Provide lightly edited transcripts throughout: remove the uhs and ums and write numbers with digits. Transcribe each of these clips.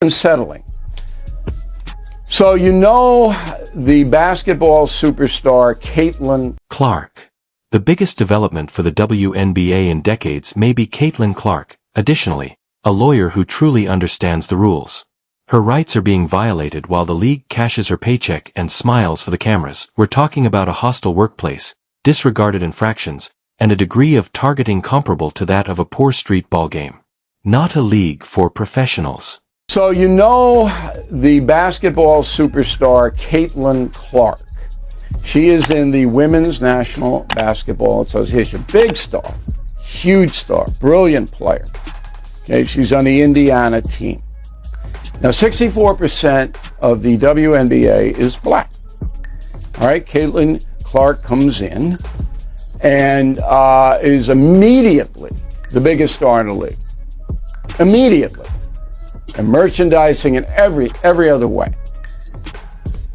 Unsettling. So you know the basketball superstar Caitlin Clark. The biggest development for the WNBA in decades may be Caitlin Clark, additionally, a lawyer who truly understands the rules. Her rights are being violated while the league cashes her paycheck and smiles for the cameras. We're talking about a hostile workplace, disregarded infractions, and a degree of targeting comparable to that of a poor street ball game. Not a league for professionals. So you know the basketball superstar Caitlin Clark. She is in the women's national basketball association. Big star, huge star, brilliant player. Okay, she's on the Indiana team. Now 64% of the WNBA is black. All right, Caitlin Clark comes in and is immediately the biggest star in the league. Immediately. And merchandising in every other way.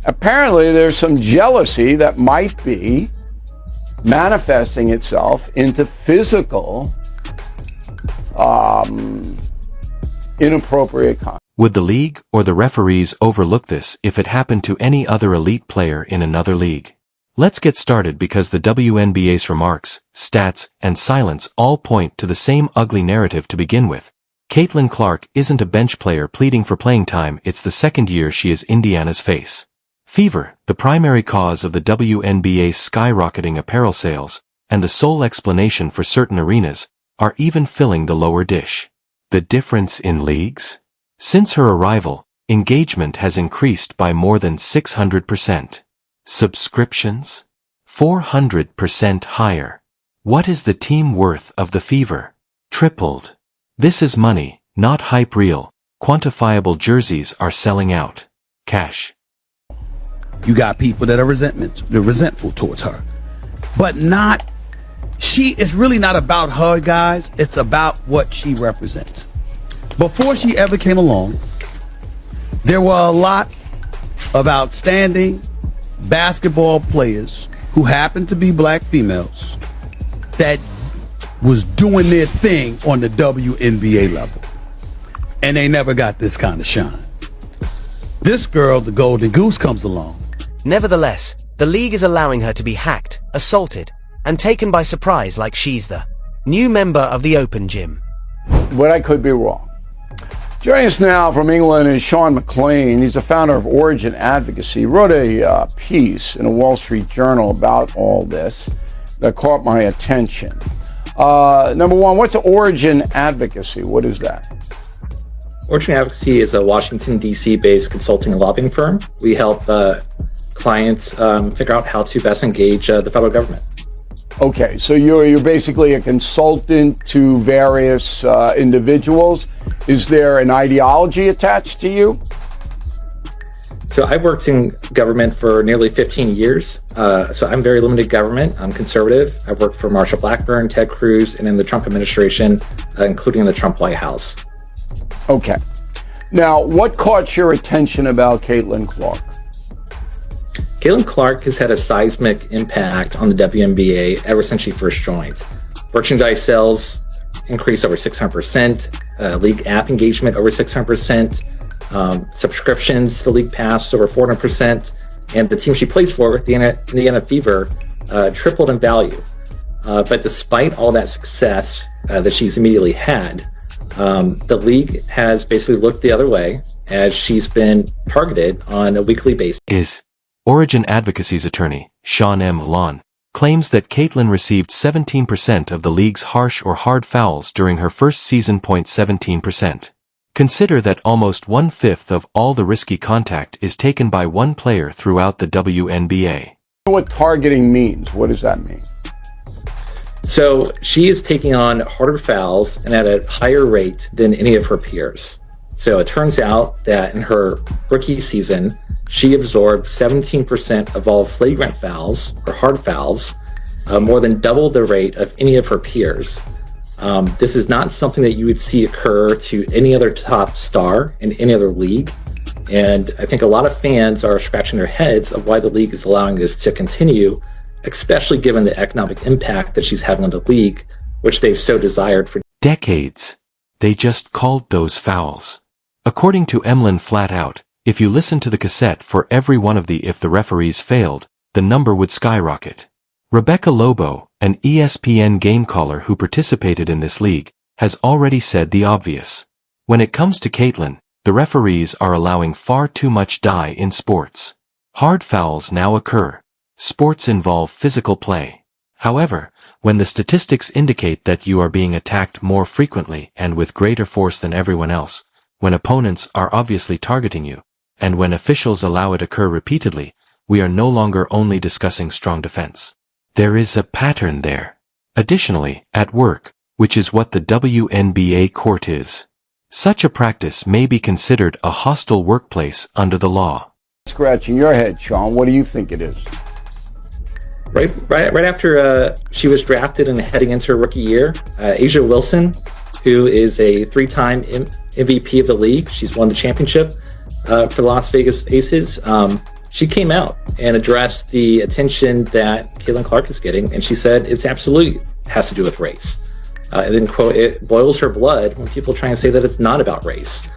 Apparently, there's some jealousy that might be manifesting itself into physical, inappropriate conduct. Would the league or the referees overlook this if it happened to any other elite player in another league? Let's get started because the WNBA's remarks, stats, and silence all point to the same ugly narrative to begin with. Caitlin Clark isn't a bench player pleading for playing time. It's the second year she is Indiana's face. Fever, the primary cause of the WNBA's skyrocketing apparel sales, and the sole explanation for certain arenas, are even filling the lower dish. The difference in leagues? Since her arrival, engagement has increased by more than 600%. Subscriptions? 400% higher. What is the team worth of the Fever? Tripled. This is money, not hype. Real, quantifiable jerseys are selling out. Cash. You got people that are resentful towards her. But it's really not about her, guys. It's about what she represents. Before she ever came along, there were a lot of outstanding basketball players who happened to be black females that was doing their thing on the WNBA level. And they never got this kind of shine. This girl, the Golden Goose, comes along. Nevertheless, the league is allowing her to be hacked, assaulted, and taken by surprise like she's the new member of the Open Gym. But I could be wrong. Joining us now from England is Sean McLean. He's the founder of Origin Advocacy. He wrote a piece in a Wall Street Journal about all this that caught my attention. Number one, what's Origin Advocacy? What is that? Origin Advocacy is a Washington, D.C. based consulting and lobbying firm. We help clients figure out how to best engage the federal government. Okay, so you're basically a consultant to various individuals. Is there an ideology attached to you? So I worked in government for nearly 15 years. So I'm very limited government. I'm conservative. I've worked for Marsha Blackburn, Ted Cruz, and in the Trump administration, including the Trump White House. Okay. Now, what caught your attention about Caitlin Clark? Caitlin Clark has had a seismic impact on the WNBA ever since she first joined. Merchandise sales increased over 600%, league app engagement over 600%, subscriptions to the league pass over 400%, and the team she plays for, the Indiana Fever, tripled in value. But despite all that success that she's immediately had, the league has basically looked the other way as she's been targeted on a weekly basis. Origin Advocacy's attorney, Sean M. Lon, claims that Caitlin received 17% of the league's harsh or hard fouls during her first season. 17%. Consider that almost 1/5 of all the risky contact is taken by one player throughout the WNBA. What targeting means? What does that mean? So she is taking on harder fouls and at a higher rate than any of her peers. So it turns out that in her rookie season, she absorbed 17% of all flagrant fouls or hard fouls, more than double the rate of any of her peers. This is not something that you would see occur to any other top star in any other league. And I think a lot of fans are scratching their heads of why the league is allowing this to continue, especially given the economic impact that she's having on the league, which they've so desired for decades. They just called those fouls. According to Emlyn flat out, if you listen to the cassette for every one of the if the referees failed, the number would skyrocket. Rebecca Lobo, an ESPN game caller who participated in this league, has already said the obvious. When it comes to Caitlyn, the referees are allowing far too much die in sports. Hard fouls now occur. Sports involve physical play. However, when the statistics indicate that you are being attacked more frequently and with greater force than everyone else, when opponents are obviously targeting you, and when officials allow it occur repeatedly, we are no longer only discussing strong defense. There is a pattern there. Additionally, at work, which is what the WNBA court is, such a practice may be considered a hostile workplace under the law. Scratching your head, Sean. What do you think it is? Right after she was drafted and heading into her rookie year, Asia Wilson, who is a 3-time MVP of the league, she's won the championship for the Las Vegas Aces. She came out and addressed the attention that Caitlin Clark is getting, and she said it's absolutely has to do with race. And then, quote, it boils her blood when people try and say that it's not about race.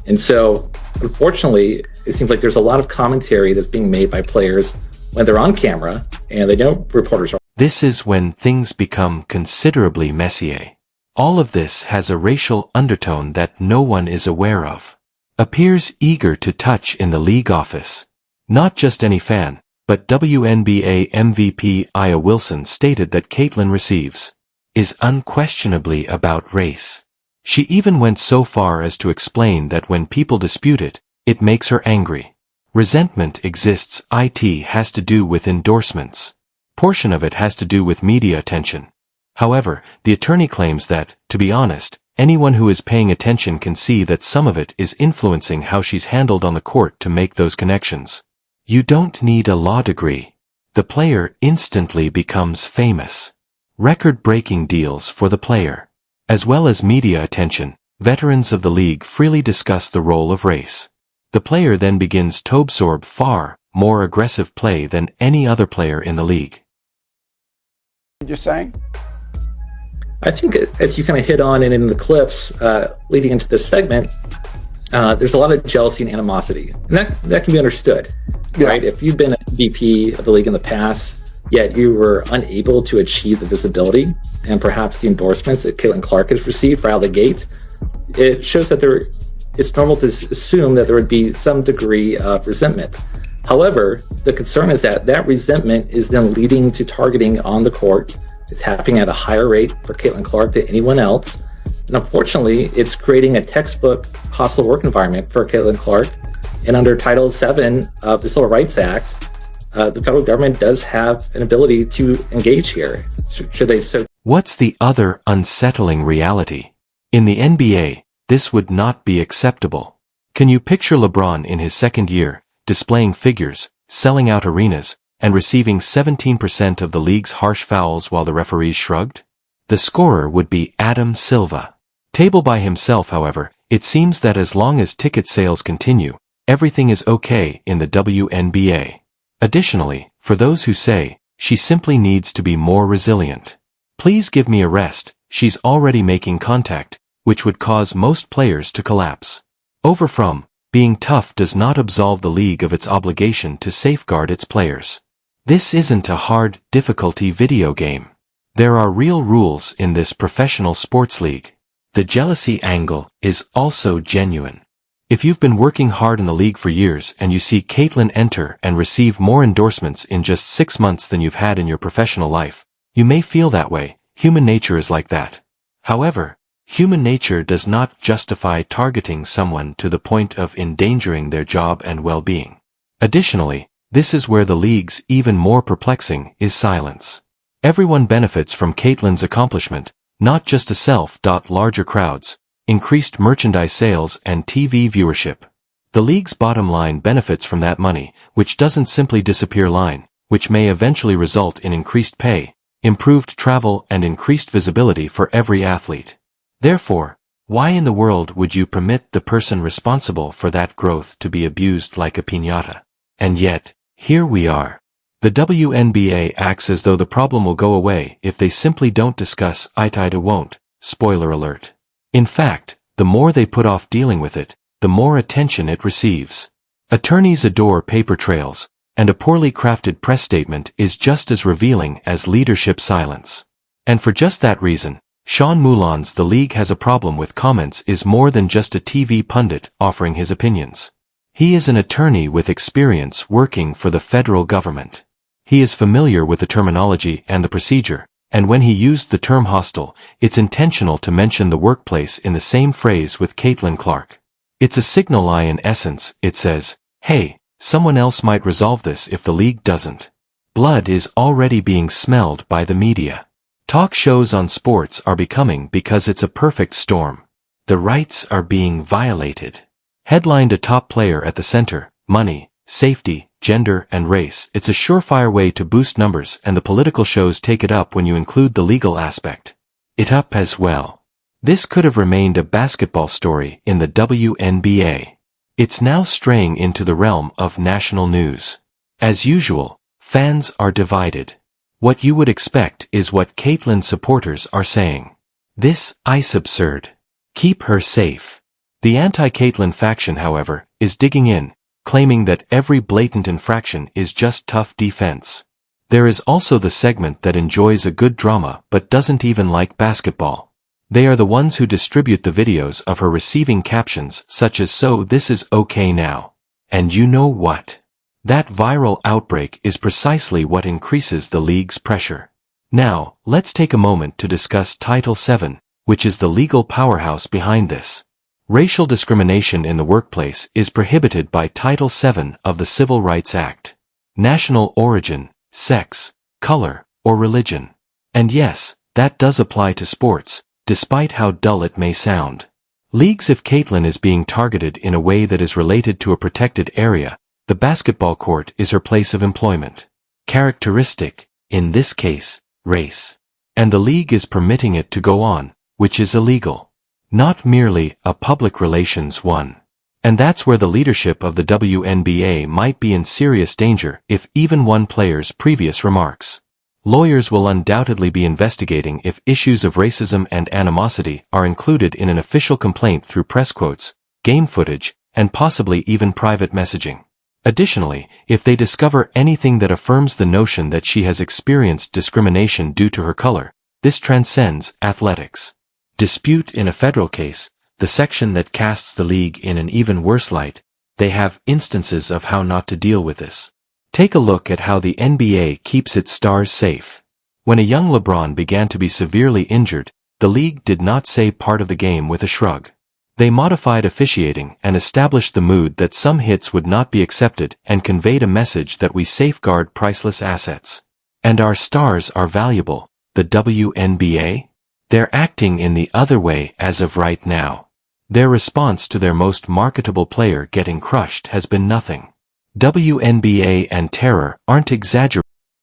And so, unfortunately, it seems like there's a lot of commentary that's being made by players when they're on camera, and they know reporters are. This is when things become considerably messier. All of this has a racial undertone that no one is aware of. Appears eager to touch in the league office. Not just any fan, but WNBA MVP Aya Wilson stated that Caitlyn receives is unquestionably about race. She even went so far as to explain that when people dispute it, it makes her angry. Resentment exists. It has to do with endorsements. Portion of it has to do with media attention. However, the attorney claims that, to be honest, anyone who is paying attention can see that some of it is influencing how she's handled on the court to make those connections. You don't need a law degree. The player instantly becomes famous. Record-breaking deals for the player. As well as media attention, veterans of the league freely discuss the role of race. The player then begins to absorb far more aggressive play than any other player in the league. You're saying? I think as you kind of hit on and in the clips leading into this segment, there's a lot of jealousy and animosity. And that can be understood, right? If you've been an MVP of the league in the past, yet you were unable to achieve the visibility and perhaps the endorsements that Caitlin Clark has received right out of the gate, it shows that it's normal to assume that there would be some degree of resentment. However, the concern is that resentment is then leading to targeting on the court. It's happening at a higher rate for Caitlin Clark than anyone else. And unfortunately, it's creating a textbook hostile work environment for Caitlin Clark. And under Title VII of the Civil Rights Act, the federal government does have an ability to engage here, should they so. What's the other unsettling reality? In the NBA, this would not be acceptable. Can you picture LeBron in his second year, displaying figures, selling out arenas, and receiving 17% of the league's harsh fouls while the referees shrugged? The scorer would be Adam Silva. Table by himself, however, it seems that as long as ticket sales continue, everything is okay in the WNBA. Additionally, for those who say, she simply needs to be more resilient. Please give me a rest, she's already making contact, which would cause most players to collapse. Over from, being tough does not absolve the league of its obligation to safeguard its players. This isn't a hard difficulty video game. There are real rules in this professional sports league. The jealousy angle is also genuine. If you've been working hard in the league for years and you see Caitlyn enter and receive more endorsements in just 6 months than you've had in your professional life, you may feel that way. Human nature is like that. However, human nature does not justify targeting someone to the point of endangering their job and well-being. Additionally, this is where the league's even more perplexing is silence. Everyone benefits from Caitlyn's accomplishment, not just larger crowds, increased merchandise sales and TV viewership. The league's bottom line benefits from that money, which doesn't simply disappear which may eventually result in increased pay, improved travel and increased visibility for every athlete. Therefore, why in the world would you permit the person responsible for that growth to be abused like a piñata? And yet, here we are. The WNBA acts as though the problem will go away if they simply don't discuss it. It won't. Spoiler alert. In fact, the more they put off dealing with it, the more attention it receives. Attorneys adore paper trails, and a poorly crafted press statement is just as revealing as leadership silence. And for just that reason, Sean Moulin's "The League has a problem with comments" is more than just a TV pundit offering his opinions. He is an attorney with experience working for the federal government. He is familiar with the terminology and the procedure, and when he used the term hostile, it's intentional to mention the workplace in the same phrase with Caitlin Clark. It's a signal lie in essence. It says, hey, someone else might resolve this if the league doesn't. Blood is already being smelled by the media. Talk shows on sports are becoming because it's a perfect storm. The rights are being violated. Headlined a top player at the center, money, safety, gender, and race. It's a surefire way to boost numbers, and the political shows take it up when you include the legal aspect. It up as well. This could have remained a basketball story in the WNBA. It's now straying into the realm of national news. As usual, fans are divided. What you would expect is what Caitlin supporters are saying. This is absurd. Keep her safe. The anti-Caitlin faction, however, is digging in, claiming that every blatant infraction is just tough defense. There is also the segment that enjoys a good drama but doesn't even like basketball. They are the ones who distribute the videos of her receiving captions such as "So this is okay now." And you know what? That viral outbreak is precisely what increases the league's pressure. Now, let's take a moment to discuss Title VII, which is the legal powerhouse behind this. Racial discrimination in the workplace is prohibited by Title VII of the Civil Rights Act. National origin, sex, color, or religion. And yes, that does apply to sports, despite how dull it may sound. Leagues, if Caitlin is being targeted in a way that is related to a protected area, the basketball court is her place of employment. Characteristic, in this case, race. And the league is permitting it to go on, which is illegal. Not merely a public relations one. And that's where the leadership of the WNBA might be in serious danger if even one player's previous remarks. Lawyers will undoubtedly be investigating if issues of racism and animosity are included in an official complaint through press quotes, game footage, and possibly even private messaging. Additionally, if they discover anything that affirms the notion that she has experienced discrimination due to her color, this transcends athletics. Dispute in a federal case, the section that casts the league in an even worse light. They have instances of how not to deal with this. Take a look at how the NBA keeps its stars safe. When a young LeBron began to be severely injured, the league did not say part of the game with a shrug. They modified officiating and established the mood that some hits would not be accepted and conveyed a message that we safeguard priceless assets. And our stars are valuable. The WNBA? They're acting in the other way as of right now. Their response to their most marketable player getting crushed has been nothing. WNBA and terror aren't exaggerating.